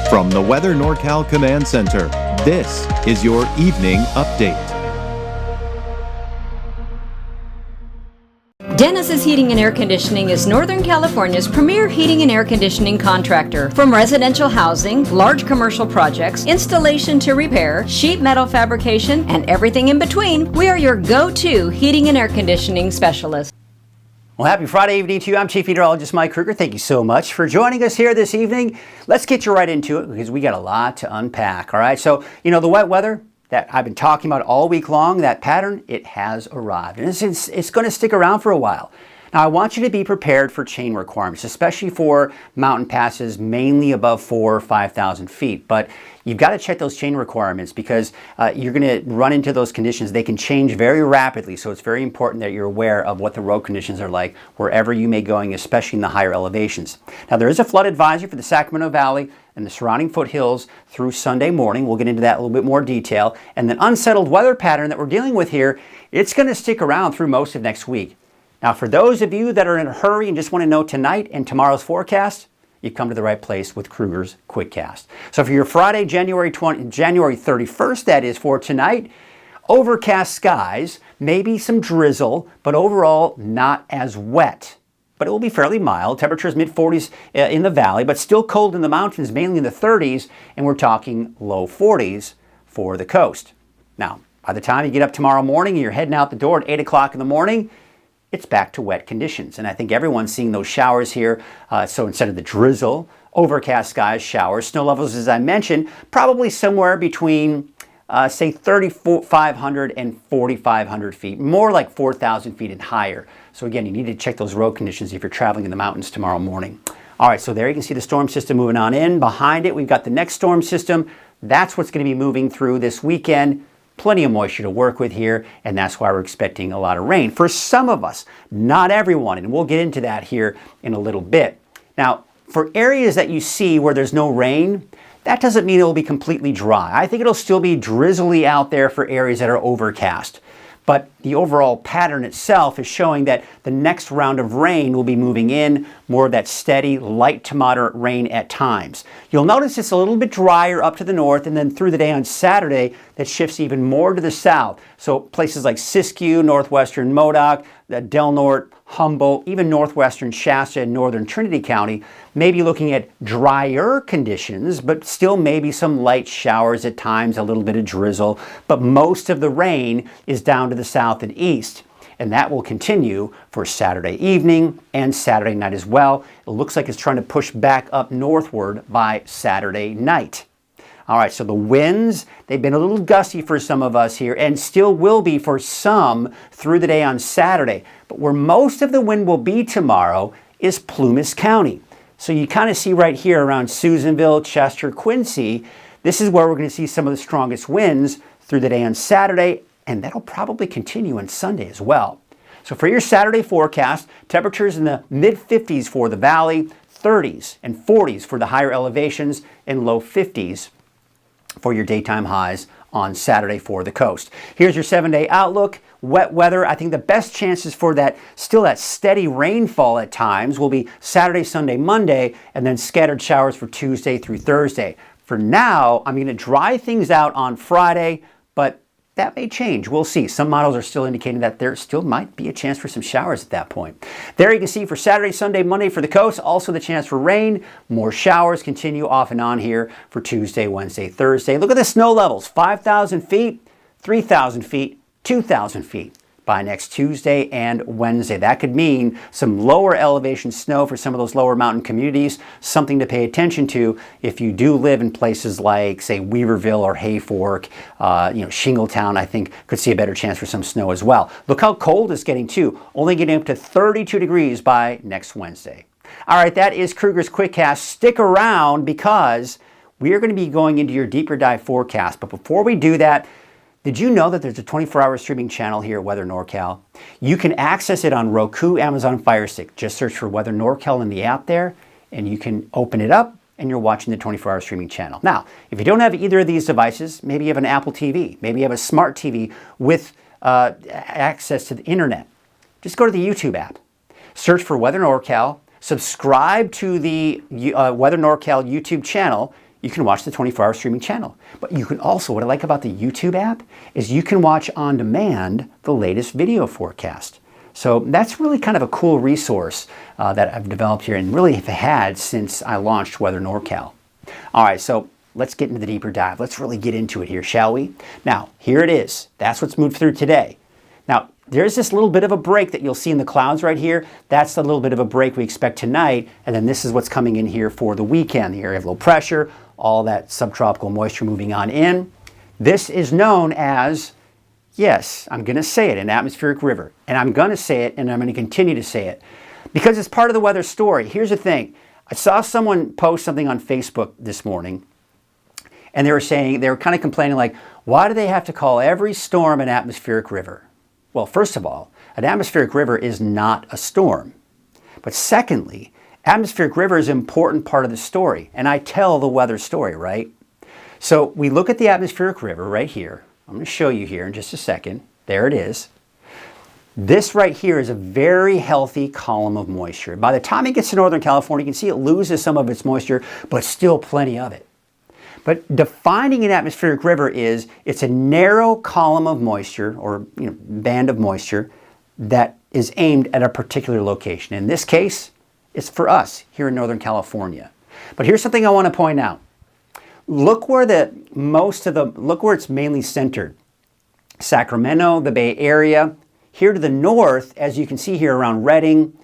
From the Weather NorCal Command Center, this is your Evening Update. Dennis's Heating and Air Conditioning is Northern California's premier heating and air conditioning contractor. From residential housing, large commercial projects, installation to repair, sheet metal fabrication, and everything in between, we are your go-to heating and air conditioning specialist. Well, happy Friday evening to you. I'm Chief Meteorologist Mike Krueger. Thank you so much for joining us here this evening. Let's get you right into it because we got a lot to unpack, all right? So, the wet weather that I've been talking about all week long, that pattern, it has arrived. And it's going to stick around for a while. Now, I want you to be prepared for chain requirements, especially for mountain passes mainly above 4,000 or 5,000 feet. But you've got to check those chain requirements because you're going to run into those conditions. They can change very rapidly, so it's very important that you're aware of what the road conditions are like wherever you may be going, especially in the higher elevations. Now, there is a flood advisory for the Sacramento Valley and the surrounding foothills through Sunday morning. We'll get into that in a little bit more detail. And the unsettled weather pattern that we're dealing with here, it's going to stick around through most of next week. Now, for those of you that are in a hurry and just want to know tonight and tomorrow's forecast, you've come to the right place with Krueger's Quickcast. So for your Friday, January 31st, that is for tonight, overcast skies, maybe some drizzle, but overall not as wet. But it will be fairly mild. Temperatures mid-40s in the valley, but still cold in the mountains, mainly in the 30s, and we're talking low 40s for the coast. Now, by the time you get up tomorrow morning and you're heading out the door at 8 o'clock in the morning, it's back to wet conditions. And I think everyone's seeing those showers here. So instead of the drizzle, overcast skies, showers, snow levels, as I mentioned, probably somewhere between, say, 3,500 and 4,500 feet, more like 4,000 feet and higher. So again, you need to check those road conditions if you're traveling in the mountains tomorrow morning. All right, so there you can see the storm system moving on in. Behind it, we've got the next storm system. That's what's going to be moving through this weekend. Plenty of moisture to work with here, and that's why we're expecting a lot of rain. For some of us, not everyone, and we'll get into that here in a little bit. Now, for areas that you see where there's no rain, that doesn't mean it will be completely dry. I think it'll still be drizzly out there for areas that are overcast. But the overall pattern itself is showing that the next round of rain will be moving in, more of that steady, light to moderate rain at times. You'll notice it's a little bit drier up to the north, and then through the day on Saturday, that shifts even more to the south. So places like Siskiyou, northwestern Modoc, Del Norte, Humboldt, even northwestern Shasta and northern Trinity County may be looking at drier conditions, but still maybe some light showers at times, a little bit of drizzle. But most of the rain is down to the south and east. And that will continue for Saturday evening and Saturday night as well. It looks like it's trying to push back up northward by Saturday night. All right, so the winds, they've been a little gusty for some of us here and still will be for some through the day on Saturday. But where most of the wind will be tomorrow is Plumas County. So you kind of see right here around Susanville, Chester, Quincy, this is where we're going to see some of the strongest winds through the day on Saturday, and that'll probably continue on Sunday as well. So for your Saturday forecast, temperatures in the mid-50s for the valley, 30s and 40s for the higher elevations, and low 50s for your daytime highs on Saturday for the coast. Here's your 7-day outlook. Wet weather, I think the best chances for that steady rainfall at times will be Saturday, Sunday, Monday, and then scattered showers for Tuesday through Thursday. For now, I'm going to dry things out on Friday, but that may change. We'll see. Some models are still indicating that there still might be a chance for some showers at that point. There you can see for Saturday, Sunday, Monday for the coast, also the chance for rain. More showers continue off and on here for Tuesday, Wednesday, Thursday. Look at the snow levels. 5,000 feet, 3,000 feet, 2,000 feet by next Tuesday and Wednesday. That could mean some lower elevation snow for some of those lower mountain communities, something to pay attention to if you do live in places like, say, Weaverville or Hayfork, Shingletown, I think could see a better chance for some snow as well. Look how cold it's getting too, only getting up to 32 degrees by next Wednesday. All right, that is Krueger's Quickcast. Stick around because we are going to be going into your deeper dive forecast. But before we do that, did you know that there's a 24-hour streaming channel here at Weather NorCal? You can access it on Roku, Amazon Fire Stick. Just search for Weather NorCal in the app there, and you can open it up, and you're watching the 24-hour streaming channel. Now, if you don't have either of these devices, maybe you have an Apple TV, maybe you have a smart TV with access to the internet, just go to the YouTube app. Search for Weather NorCal, subscribe to the Weather NorCal YouTube channel, you can watch the 24-hour streaming channel. But you can also, what I like about the YouTube app is you can watch on demand the latest video forecast. So that's really kind of a cool resource that I've developed here and really have had since I launched Weather NorCal. All right, so let's get into the deeper dive. Let's really get into it here, shall we? Now, here it is. That's what's moved through today. Now, there's this little bit of a break that you'll see in the clouds right here. That's the little bit of a break we expect tonight. And then this is what's coming in here for the weekend. The area of low pressure, all that subtropical moisture moving on in. This is known as, yes, I'm going to say it, an atmospheric river. And I'm going to say it, and I'm going to continue to say it. Because it's part of the weather story. Here's the thing. I saw someone post something on Facebook this morning. And they were kind of complaining like, why do they have to call every storm an atmospheric river? Well, first of all, an atmospheric river is not a storm. But secondly, atmospheric river is an important part of the story. And I tell the weather story, right? So we look at the atmospheric river right here. I'm going to show you here in just a second. There it is. This right here is a very healthy column of moisture. By the time it gets to Northern California, you can see it loses some of its moisture, but still plenty of it. But defining an atmospheric river is it's a narrow column of moisture or band of moisture that is aimed at a particular location. In this case, it's for us here in Northern California. But here's something I want to point out. Look where it's mainly centered. Sacramento, the Bay Area. Here to the north, as you can see here around Redding,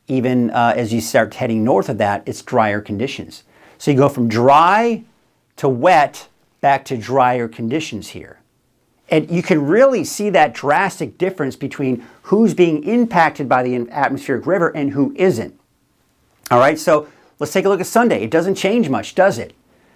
even as you start heading north of that, it's drier conditions. So you go from dry to wet, back to drier conditions here. And you can really see that drastic difference between who's being impacted by the atmospheric river and who isn't. All right, so let's take a look at Sunday. It doesn't change much, does it?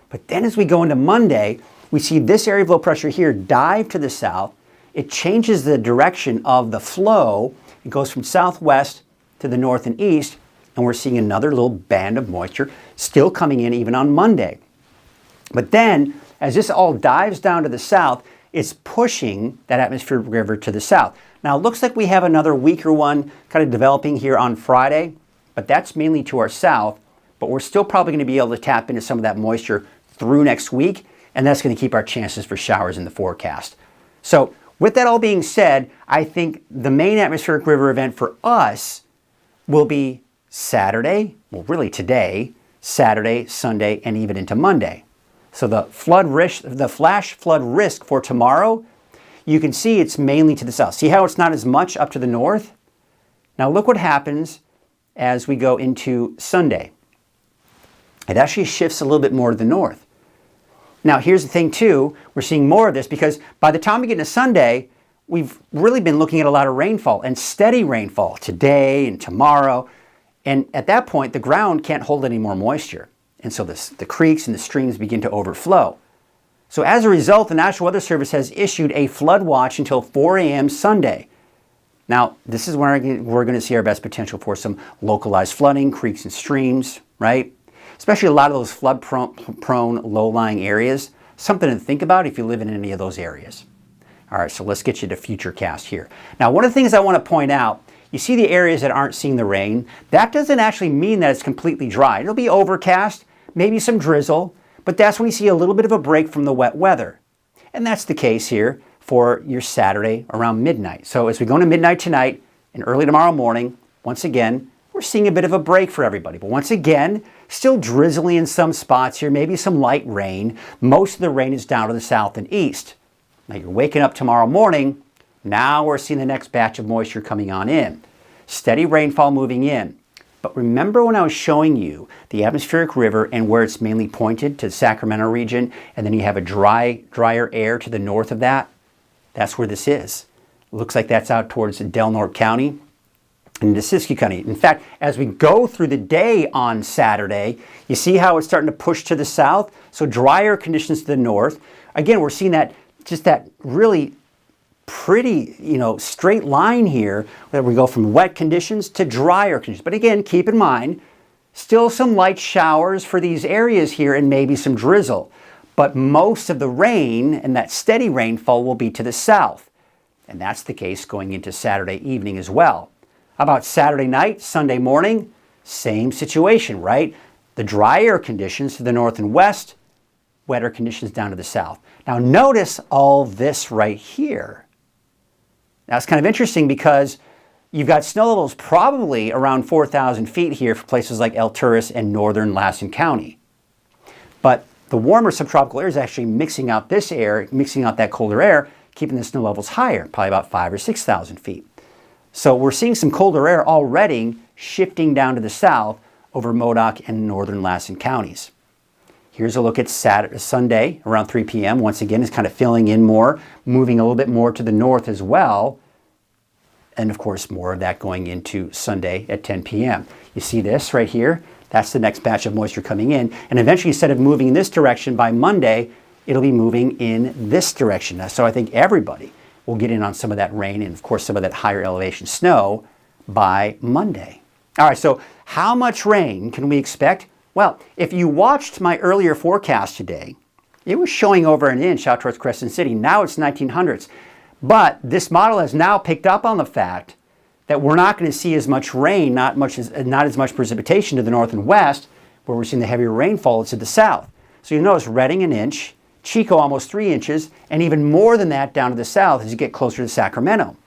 But then as we go into Monday, we see this area of low pressure here dive to the south. It changes the direction of the flow. It goes from southwest to the north and east, and we're seeing another little band of moisture still coming in even on Monday. But then, as this all dives down to the south, it's pushing that atmospheric river to the south. Now, it looks like we have another weaker one kind of developing here on Friday, but that's mainly to our south. But we're still probably going to be able to tap into some of that moisture through next week, and that's going to keep our chances for showers in the forecast. So, with that all being said, I think the main atmospheric river event for us will be Saturday, well, really today, Saturday, Sunday, and even into Monday. So the flash flood risk for tomorrow, you can see it's mainly to the south. See how it's not as much up to the north? Now look what happens as we go into Sunday. It actually shifts a little bit more to the north. Now here's the thing too, we're seeing more of this because by the time we get into Sunday, we've really been looking at a lot of rainfall and steady rainfall today and tomorrow. And at that point, the ground can't hold any more moisture. And so the creeks and the streams begin to overflow. So as a result, the National Weather Service has issued a flood watch until 4 a.m. Sunday. Now, this is where we're going to see our best potential for some localized flooding, creeks and streams, right? Especially a lot of those flood-prone, low-lying areas. Something to think about if you live in any of those areas. All right, so let's get you to Futurecast here. Now, one of the things I want to point out, you see the areas that aren't seeing the rain. That doesn't actually mean that it's completely dry. It'll be overcast, maybe some drizzle, but that's when you see a little bit of a break from the wet weather. And that's the case here for your Saturday around midnight. So as we go into midnight tonight and early tomorrow morning, once again, we're seeing a bit of a break for everybody. But once again, still drizzly in some spots here, maybe some light rain. Most of the rain is down to the south and east. Now you're waking up tomorrow morning. Now we're seeing the next batch of moisture coming on in. Steady rainfall moving in. But remember when I was showing you the atmospheric river and where it's mainly pointed to the Sacramento region, and then you have a drier air to the north of that? That's where this is. Looks like that's out towards Del Norte County and Siskiyou County. In fact, as we go through the day on Saturday, you see how it's starting to push to the south? So drier conditions to the north. Again, we're seeing that just that really pretty, straight line here where we go from wet conditions to drier conditions. But again, keep in mind, still some light showers for these areas here and maybe some drizzle. But most of the rain and that steady rainfall will be to the south. And that's the case going into Saturday evening as well. How about Saturday night, Sunday morning? Same situation, right? The drier conditions to the north and west, wetter conditions down to the south. Now notice all this right here. Now it's kind of interesting because you've got snow levels probably around 4,000 feet here for places like El Turris and northern Lassen County. But the warmer subtropical air is actually mixing out this air, mixing out that colder air, keeping the snow levels higher, probably about 5,000 or 6,000 feet. So we're seeing some colder air already shifting down to the south over Modoc and northern Lassen counties. Here's a look at Sunday around 3 p.m. Once again, it's kind of filling in more, moving a little bit more to the north as well. And of course, more of that going into Sunday at 10 p.m. You see this right here? That's the next batch of moisture coming in. And eventually, instead of moving in this direction by Monday, it'll be moving in this direction. So I think everybody will get in on some of that rain and of course some of that higher elevation snow by Monday. All right, so how much rain can we expect? Well, if you watched my earlier forecast today, it was showing over an inch out towards Crescent City. Now it's 1900s. But this model has now picked up on the fact that we're not going to see as much rain, not as much precipitation to the north and west, where we're seeing the heavier rainfall to the south. So you notice Redding an inch, Chico almost 3 inches, and even more than that down to the south as you get closer to Sacramento.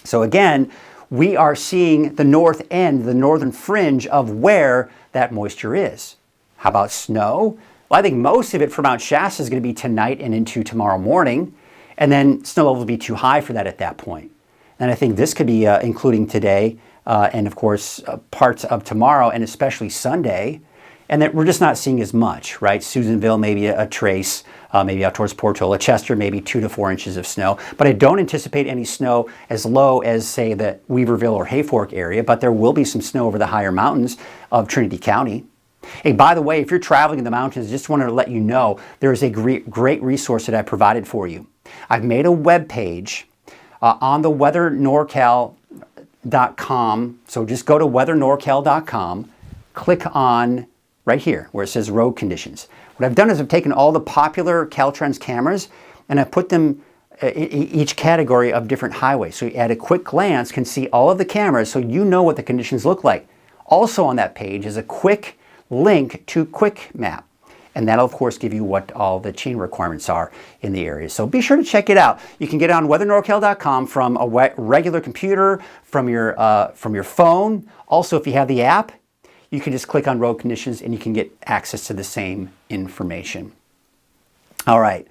So again, we are seeing the north end, the northern fringe of where that moisture is. How about snow? Well, I think most of it for Mount Shasta is going to be tonight and into tomorrow morning, and then snow level will be too high for that at that point. And I think this could be including today and of course parts of tomorrow and especially Sunday. And that we're just not seeing as much, right? Susanville, maybe a trace, maybe out towards Portola. Chester, maybe 2 to 4 inches of snow. But I don't anticipate any snow as low as, say, the Weaverville or Hayfork area, but there will be some snow over the higher mountains of Trinity County. Hey, by the way, if you're traveling in the mountains, just wanted to let you know there is a great resource that I provided for you. I've made a web page on the weathernorcal.com. So just go to weathernorcal.com, click on right here where it says road conditions. What I've done is I've taken all the popular Caltrans cameras and I've put them each category of different highways. So you at a quick glance can see all of the cameras so you know what the conditions look like. Also on that page is a quick link to Quick Map. And that'll of course give you what all the chain requirements are in the area. So be sure to check it out. You can get it on weathernorcal.com from a regular computer, from your phone. Also, if you have the app, you can just click on road conditions and you can get access to the same information. All right,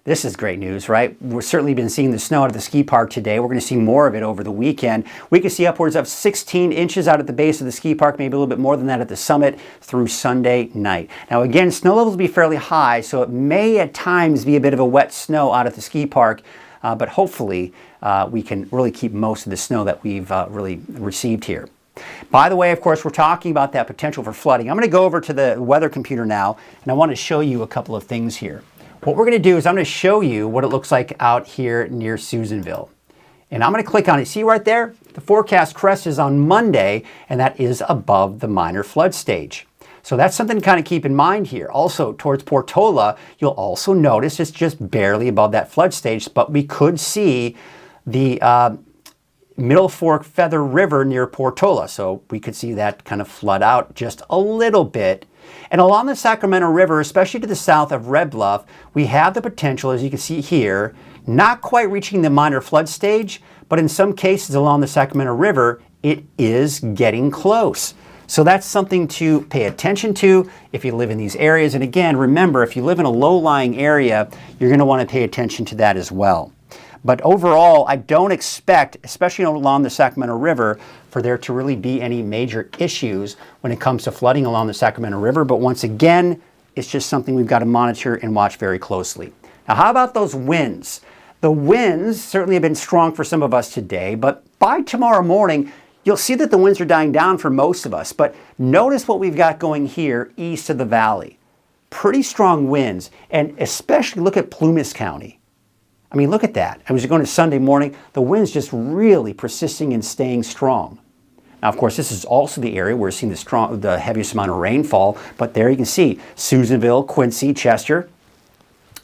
this is great news, right? We've certainly been seeing the snow out of the ski park today. We're going to see more of it over the weekend. We could see upwards of 16 inches out at the base of the ski park, maybe a little bit more than that at the summit through Sunday night. Now again, snow levels will be fairly high, so it may at times be a bit of a wet snow out at the ski park, but hopefully we can really keep most of the snow that we've really received here. By the way, of course, we're talking about that potential for flooding. I'm going to go over to the weather computer now, and I want to show you a couple of things here. What we're going to do is I'm going to show you what it looks like out here near Susanville. And I'm going to click on it. See right there? The forecast crest is on Monday, and that is above the minor flood stage. So that's something to kind of keep in mind here. Also, towards Portola, you'll also notice it's just barely above that flood stage, but we could see the Middle Fork Feather River near Portola. So we could see that kind of flood out just a little bit. And along the Sacramento River, especially to the south of Red Bluff, we have the potential, as you can see here, not quite reaching the minor flood stage, but in some cases along the Sacramento River, it is getting close. So that's something to pay attention to if you live in these areas. And again, remember, if you live in a low-lying area, you're going to want to pay attention to that as well. But overall, I don't expect, especially along the Sacramento River, for there to really be any major issues when it comes to flooding along the Sacramento River. But once again, it's just something we've got to monitor and watch very closely. Now, how about those winds? The winds certainly have been strong for some of us today, but by tomorrow morning, you'll see that the winds are dying down for most of us. But notice what we've got going here east of the valley. Pretty strong winds, and especially look at Plumas County. I mean, look at that. As you're going to Sunday morning, the wind's just really persisting and staying strong. Now, of course, this is also the area where we're seeing the heaviest amount of rainfall, but there you can see Susanville, Quincy, Chester,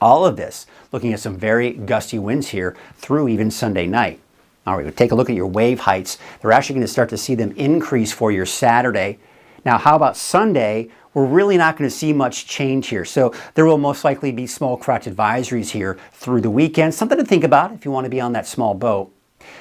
all of this, looking at some very gusty winds here through even Sunday night. All right, we'll take a look at your wave heights. They're actually going to start to see them increase for your Saturday. Now, how about Sunday? we're really not going to see much change here. So there will most likely be small craft advisories here through the weekend. Something to think about if you want to be on that small boat.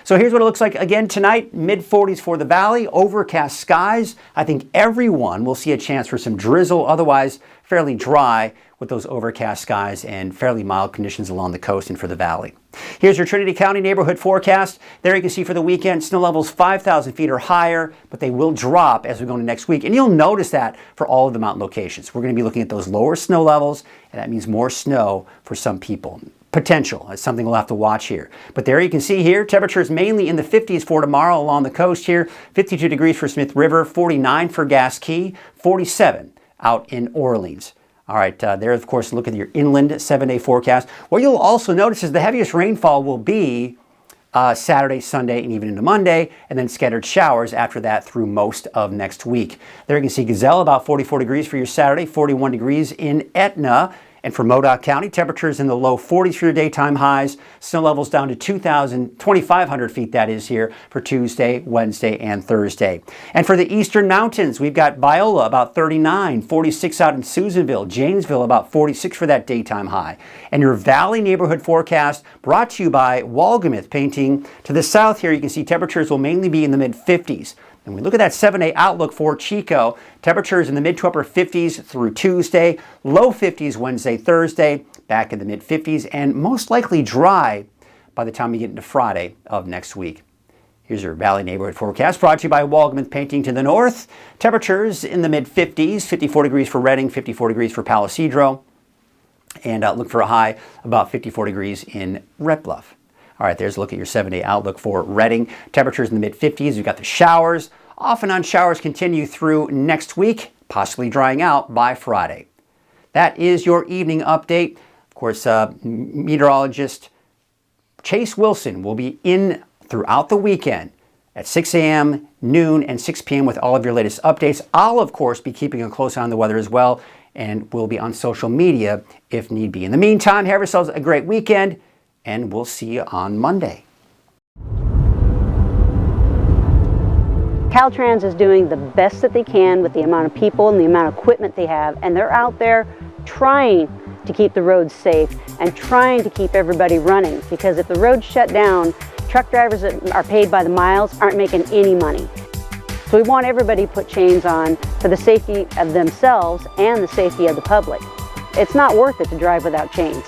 So here's what it looks like again tonight. Mid-40s for the valley, overcast skies. I think everyone will see a chance for some drizzle, otherwise fairly dry with those overcast skies and fairly mild conditions along the coast and for the valley. Here's your Trinity County neighborhood forecast. There you can see for the weekend, snow levels 5,000 feet or higher, but they will drop as we go into next week. And you'll notice that for all of the mountain locations. We're going to be looking at those lower snow levels, and that means more snow for some people. Potential. It's something we'll have to watch here. But there you can see here, temperatures mainly in the 50s for tomorrow along the coast here. 52 degrees for Smith River, 49 for Gas Key, 47 out in Orleans. All right, there, of course, look at your inland 7-day forecast. What you'll also notice is the heaviest rainfall will be Saturday, Sunday, and even into Monday, and then scattered showers after that through most of next week. There you can see Gazelle, about 44 degrees for your Saturday, 41 degrees in Etna. And for Modoc County, temperatures in the low 40s for your daytime highs. Snow levels down to 2,500 feet, that is, here for Tuesday, Wednesday, and Thursday. And for the eastern mountains, we've got Biola, about 39, 46 out in Susanville, Janesville, about 46 for that daytime high. And your valley neighborhood forecast brought to you by Walgamuth Painting. To the south here, you can see temperatures will mainly be in the mid-50s. And we look at that 7-day outlook for Chico. Temperatures in the mid to upper 50s through Tuesday, low 50s Wednesday, Thursday, back in the mid 50s, and most likely dry by the time you get into Friday of next week. Here's your Valley neighborhood forecast brought to you by Walgamuth Painting to the north. Temperatures in the mid 50s, 54 degrees for Redding, 54 degrees for Palo Cedro, and look for a high about 54 degrees in Red Bluff. All right, there's a look at your 7-day outlook for Redding. Temperatures in the mid-50s. We've got the showers. Off and on showers continue through next week, possibly drying out by Friday. That is your evening update. Of course, meteorologist Chase Wilson will be in throughout the weekend at 6 a.m., noon, and 6 p.m. with all of your latest updates. I'll, of course, be keeping a close eye on the weather as well, and we'll be on social media if need be. In the meantime, have yourselves a great weekend, and we'll see you on Monday. Caltrans is doing the best that they can with the amount of people and the amount of equipment they have, and they're out there trying to keep the roads safe and trying to keep everybody running, because if the roads shut down, truck drivers that are paid by the miles aren't making any money. So we want everybody to put chains on for the safety of themselves and the safety of the public. It's not worth it to drive without chains.